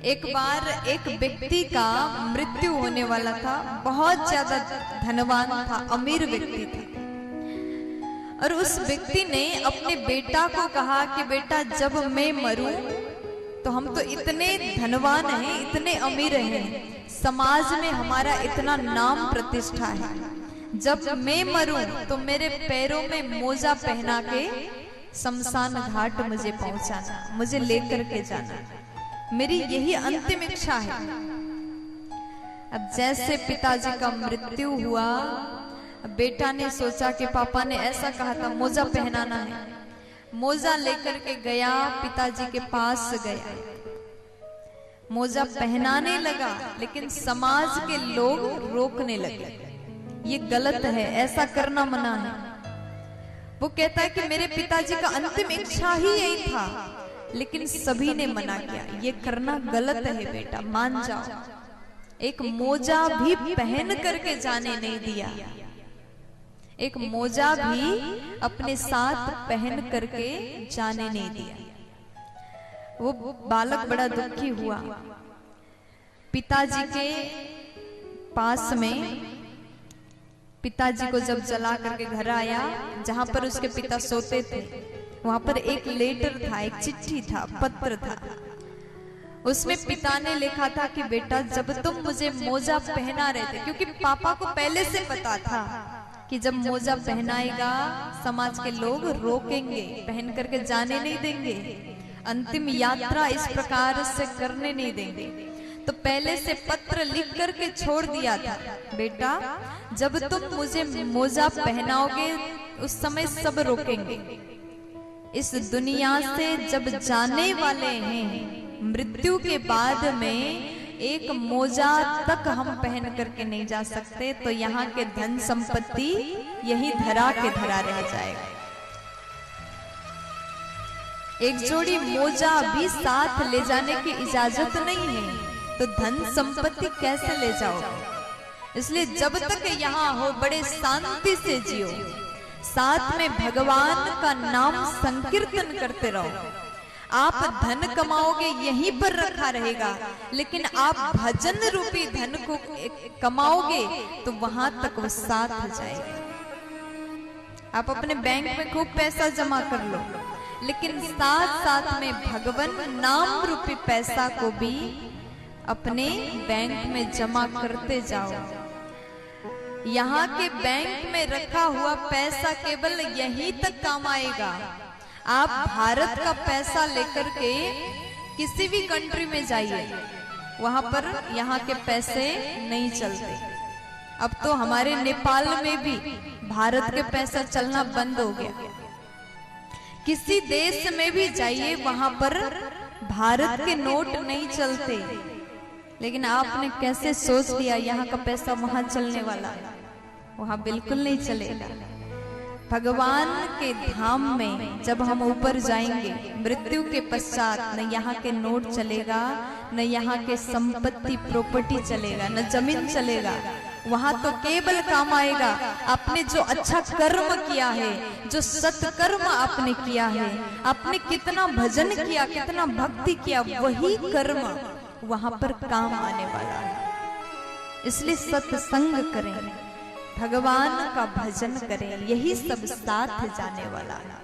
एक बार एक व्यक्ति का मृत्यु होने वाला था। बहुत ज्यादा धनवान था, अमीर व्यक्ति था। और उस व्यक्ति ने अपने बेटा को कहा कि बेटा जब मैं मरूं तो हम तो इतने धनवान हैं, इतने अमीर हैं, समाज में हमारा इतना नाम प्रतिष्ठा है, जब मैं मरूं तो मेरे पैरों में मोजा पहना के शमशान घाट मुझे पहुंचाना, मुझे लेकर के जाना, मेरी यही अंतिम इच्छा है। अब जैसे पिताजी का मृत्यु हुआ, बेटा ने सोचा कि पापा ने ऐसा कहा था मोजा पहनाना है, मोजा लेकर के गया, पिताजी के पास गया, मोजा पहनाने लगा, लेकिन समाज के लोग रोकने लगे, ये गलत है, ऐसा करना मना है। वो कहता है कि मेरे पिताजी का अंतिम इच्छा ही यही था, लेकिन सभी ने मना किया, ये करना गलत है बेटा, मान जाओ। एक मोजा भी पहन करके जाने नहीं दिया, एक मोजा भी अपने साथ पहन करके जाने नहीं दिया। वो बालक बड़ा दुखी हुआ। पिताजी के पास में, पिताजी को जब जला करके घर आया, जहां पर उसके पिता सोते थे, वहां पर एक लेटर था, एक चिट्ठी था, पत्र था। उसमें पिता ने लिखा था कि बेटा जब तुम मुझे मोजा पहना रहे थे, क्योंकि पापा को पहले से पता था कि जब मोजा पहनाएगा समाज के लोग रोकेंगे, पहन करके जाने नहीं देंगे, अंतिम यात्रा इस प्रकार से करने नहीं देंगे, तो पहले से पत्र लिख करके छोड़ दिया था, बेटा जब तुम मुझे मोजा पहनाओगे उस समय सब रोकेंगे, इस दुनिया से जब जाने वाले हैं, मृत्यु के बाद में एक मोजा तक हम पहन करके नहीं जा सकते, तो यहाँ के धन संपत्ति यही धरा के धरा रह जाएगा। एक जोड़ी मोजा भी साथ ले जाने की इजाजत नहीं है, तो धन संपत्ति कैसे ले जाओगे? इसलिए जब तक यहाँ हो बड़े शांति से जियो, साथ में भगवान का नाम संकीर्तन करते रहो। आप धन कमाओगे यहीं पर रखा रहेगा, लेकिन आप भजन रूपी धन को कमाओगे तो वहां तक वो साथ जाएगा। आप अपने बैंक में खूब पैसा जमा कर लो, लेकिन साथ साथ में भगवान नाम रूपी पैसा को भी अपने बैंक में जमा करते जाओ। यहाँ के बैंक में रखा हुआ पैसा केवल यहीं तक काम आएगा। आप भारत का पैसा लेकर के किसी भी कंट्री में जाइए, वहां पर यहाँ के पैसे नहीं चलते। अब तो हमारे नेपाल में भी भारत के पैसा चलना बंद हो गया। किसी देश में भी जाइए, वहां पर भारत के नोट नहीं चलते, लेकिन आपने कैसे सोच लिया यहाँ का पैसा वहां चलने वाला है? वहां बिल्कुल नहीं चलेगा। भगवान के धाम में जब हम ऊपर जाएंगे, मृत्यु के पश्चात न यहाँ के नोट चलेगा, न यहाँ के संपत्ति प्रॉपर्टी चलेगा, न जमीन चलेगा। वहां तो केवल काम आएगा आपने जो अच्छा कर्म किया है, जो सत्कर्म आपने किया है, आपने कितना भजन किया, कितना भक्ति किया, वही कर्म वहां पर काम आने वाला है। इसलिए सत्संग करें, भगवान का भजन करें, यही सब साथ जाने वाला है।